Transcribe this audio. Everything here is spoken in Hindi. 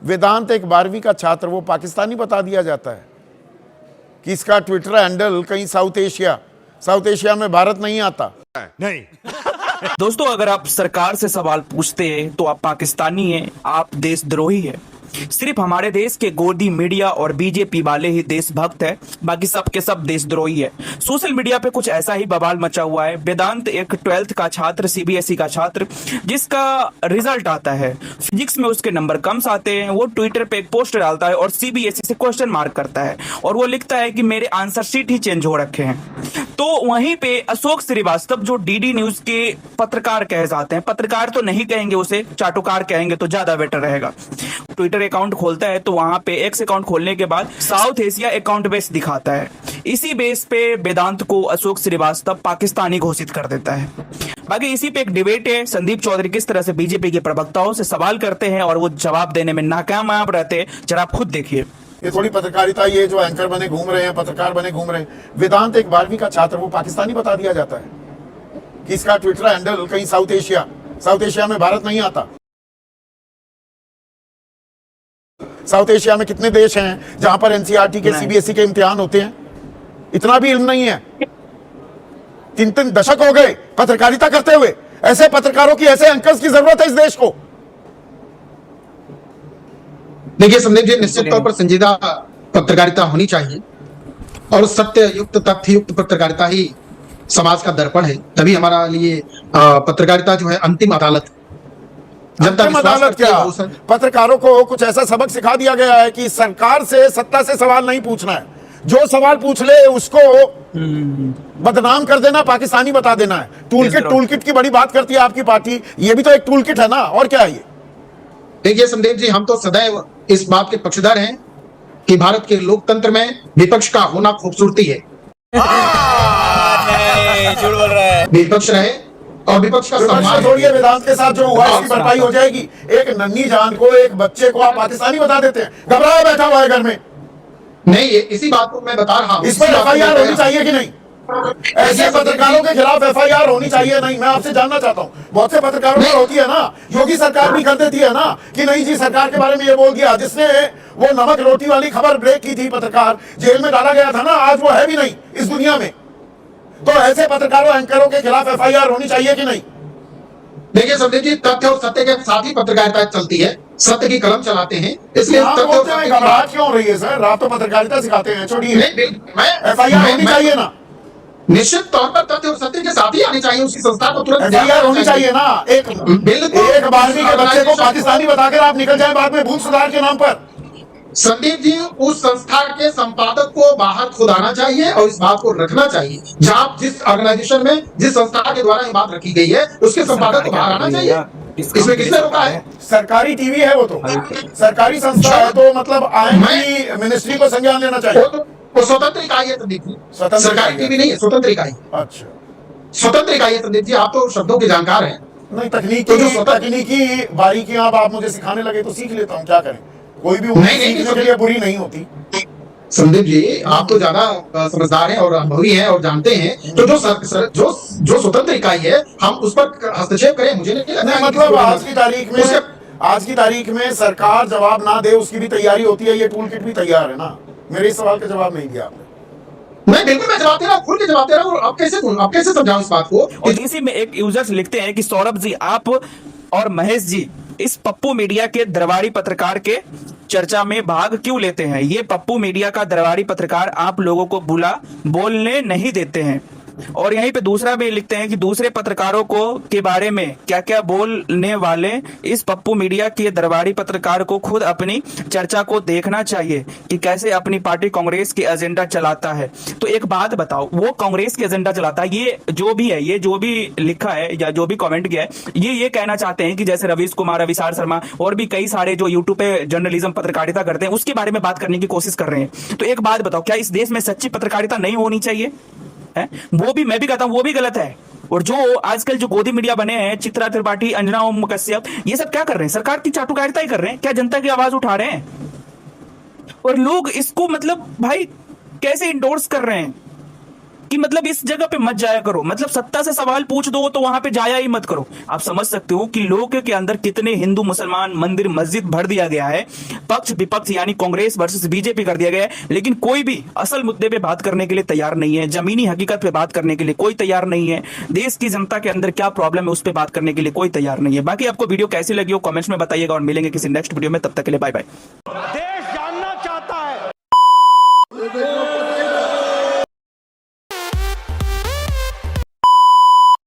वेदांत एक 12वीं का छात्र, वो पाकिस्तानी बता दिया जाता है कि इसका ट्विटर हैंडल कहीं साउथ एशिया में भारत नहीं आता। नहीं। दोस्तों, अगर आप सरकार से सवाल पूछते हैं तो आप पाकिस्तानी हैं, आप देशद्रोही हैं। सिर्फ हमारे देश के गोदी मीडिया और बीजेपी वाले ही देशभक्त है, बाकी सब के सब देशद्रोही है। सोशल मीडिया पे कुछ ऐसा ही बवाल मचा हुआ है। वेदांत एक 12th का छात्र, सीबीएसई का छात्र, जिसका रिजल्ट आता है, फिजिक्स में उसके नंबर कम आते हैं। वो ट्विटर पे एक पोस्ट डालता है और सीबीएसई से क्वेश्चन मार्क करता है और वो लिखता है कि मेरे आंसर शीट ही चेंज हो रखे हैं। तो वहीं पे अशोक श्रीवास्तव, जो डीडी न्यूज के पत्रकार कहे जाते हैं, पत्रकार तो नहीं कहेंगे उसे, चाटुकार कहेंगे तो ज्यादा बेटर रहेगा, ट्विटर अकाउंट खोलता है तो वहां पे एक्स अकाउंट खोलने के बाद साउथ एशिया अकाउंट बेस दिखाता है। इसी बेस पे वेदांत को अशोक श्रीवास्तव पाकिस्तानी घोषित कर देता है। बाकी इसी पे एक डिबेट है, संदीप चौधरी किस तरह से बीजेपी के प्रवक्ताओं से सवाल करते हैं और वो जवाब देने में नाकामयाब रहते हैं, जरा आप खुद देखिए। ये थोड़ी पत्रकारिता, ये जो एंकर बने घूम रहे हैं, पत्रकार बने घूम रहे हैं। वेदांत एक 12वीं का छात्र, वो पाकिस्तानी बता दिया जाता है कि इसका ट्विटर हैंडल कहीं साउथ एशिया में भारत नहीं आता। साउथ एशिया में कितने देश हैं जहां पर एनसीईआरटी के, सीबीएसई के इम्तिहान होते हैं? इतना भी इल्म नहीं है। 3 दशक हो गए पत्रकारिता करते हुए। ऐसे पत्रकारों की, ऐसे एंकर्स की जरूरत है इस देश को। देखिए संदीप जी, निश्चित तौर पर संजीदा पत्रकारिता होनी चाहिए और सत्य युक्त, तथ्य युक्त पत्रकारिता ही समाज का दर्पण है। तभी हमारा लिए पत्रकारिता जो है अंतिम अदालत, जनता अदालत क्या, पत्रकारों को कुछ ऐसा सबक सिखा दिया गया है कि सरकार से, सत्ता से सवाल नहीं पूछना है। जो सवाल पूछ ले उसको बदनाम कर देना, पाकिस्तानी बता देना है। टूलकिट की बड़ी बात करती है आपकी पार्टी, ये भी तो एक टूलकिट है ना, और क्या है ये? देखिए संदीप जी, हम तो सदैव इस बात के पक्षधर हैं कि भारत के लोकतंत्र में विपक्ष का होना खूबसूरती है। झूठ बोल रहा है। विपक्ष रहे और विपक्ष का सम्मान छोड़िए, वेदांत के साथ जो हुआ इसकी भरपाई हो जाएगी। एक नन्ही जान को, एक बच्चे को आप पाकिस्तानी बता देते हैं, घबराया बैठा हुआ है घर में। नहीं, इसी बात को मैं बता रहा हूं। इस पर एफआईआर होनी चाहिए कि नहीं? ऐसे पत्रकारों के खिलाफ एफआईआर होनी चाहिए नहीं? मैं आपसे जानना चाहता हूँ। बहुत से पत्रकारों पर होती है ना, योगी सरकार भी कर देती है ना कि नहीं जी, सरकार के बारे में ये बोल दिया। जिसने वो नमक रोटी वाली खबर ब्रेक की थी, पत्रकार जेल में डाला गया था ना, आज वो है भी नहीं इस दुनिया में। तो ऐसे पत्रकारों, एंकरों के खिलाफ एफआईआर होनी चाहिए कि नहीं? देखिए संदीप जी, तथ्य और सत्य के साथ ही पत्रकारिता चलती है, सत्य की कलम चलाते हैं, इसलिए तथ्य और सत्य घबराहट क्यों हो रही है सर? आप तो पत्रकारिता सिखाते हैं, छोड़िए। एफआईआर होनी चाहिए ना? निश्चित तौर पर तथ्य और सत्य के साथ ही आनी चाहिए, उसकी संस्था को तुरंत एफआईआर होनी चाहिए ना। एक 12वीं के बच्चे को पाकिस्तानी बताकर आप निकल जाए बाद में भूल सुधार के नाम पर। संदीप जी, उस संस्था के संपादक को बाहर खुद आना चाहिए और इस बात को रखना चाहिए। जहां जिस ऑर्गेनाइजेशन में, जिस संस्था के द्वारा ये बात रखी गई है, उसके संपादक को बाहर आना चाहिए। इसमें किसने रोका है? सरकारी टीवी है वो तो, सरकारी संस्था है, तो मतलब आईएमई मिनिस्ट्री को संज्ञान लेना चाहिए। वो स्वतंत्र इकाई है संदीप जी, सरकारी टीवी नहीं है, स्वतंत्र इकाई। अच्छा, स्वतंत्र इकाई है संदीप जी, आप तो शब्दों के जानकार हैं। नहीं, तकनीकी बारीकियां आप मुझे सिखाने लगे तो सीख लेता हूँ, क्या करें। कोई भी उम्मीद सीखने के लिए बुरी नहीं होती। संदीप जी, आप तो ज्यादा समझदार हैं और अनुभवी हैं और जानते हैं। तो जो स्वतंत्र इकाई है, हम उस पर हस्तक्षेप करें, मुझे नहीं लगता। मतलब आज की तारीख में सरकार जवाब ना दे उसकी भी तैयारी होती है, ये टूलकिट भी तैयार है ना। मेरे इस सवाल का जवाब नहीं दिया आपने। मैं बिल्कुल, मैं जवाब दे रहा हूं, खुल के जवाब दे रहा हूं। आप कैसे समझाऊं इस बात को? और इसी में एक यूजर्स लिखते हैं कि सौरभ जी, आप और महेश जी इस पप्पू मीडिया के दरबारी पत्रकार के चर्चा में भाग क्यों लेते हैं? ये पप्पू मीडिया का दरबारी पत्रकार आप लोगों को बोलने नहीं देते हैं। और यहीं पे दूसरा भी लिखते हैं कि दूसरे पत्रकारों को के बारे में क्या क्या बोलने वाले इस पप्पू मीडिया के दरबारी पत्रकार को खुद अपनी चर्चा को देखना चाहिए कि कैसे अपनी पार्टी कांग्रेस के एजेंडा चलाता है। तो एक बात बताओ, वो कांग्रेस के एजेंडा चलाता है, ये जो भी है, ये जो भी लिखा है या जो भी कमेंट किया है, ये कहना चाहते हैं कि जैसे रवीश कुमार, अविसार शर्मा और भी कई सारे जो यूट्यूब पे जर्नलिज्म पत्रकारिता करते हैं, उसके बारे में बात करने की कोशिश कर रहे हैं। तो एक बात बताओ, क्या इस देश में सच्ची पत्रकारिता नहीं होनी चाहिए? है? वो भी, मैं भी कहता हूं वो भी गलत है। और जो आजकल जो गोदी मीडिया बने हैं, चित्रा त्रिपाठी, अंजना ओम कश्यप, ये सब क्या कर रहे हैं? सरकार की चाटुकारिता ही कर रहे हैं। क्या जनता की आवाज उठा रहे हैं? और लोग इसको मतलब भाई कैसे इंडोर्स कर रहे हैं? कि मतलब इस जगह पे मत जाया करो, मतलब सत्ता से सवाल पूछ दो तो वहां पे जाया ही मत करो। आप समझ सकते हो कि लोगों के अंदर कितने हिंदू मुसलमान मंदिर मस्जिद भर दिया गया है, पक्ष विपक्ष यानी कांग्रेस वर्सेस बीजेपी कर दिया गया है, लेकिन कोई भी असल मुद्दे पे बात करने के लिए तैयार नहीं है, जमीनी हकीकत पे बात करने के लिए कोई तैयार नहीं है, देश की जनता के अंदर क्या प्रॉब्लम है उस पर बात करने के लिए कोई तैयार नहीं है। बाकी आपको वीडियो कैसी लगी हो कमेंट्स में बताइएगा और मिलेंगे किसी नेक्स्ट वीडियो में, तब तक के लिए बाय बाय।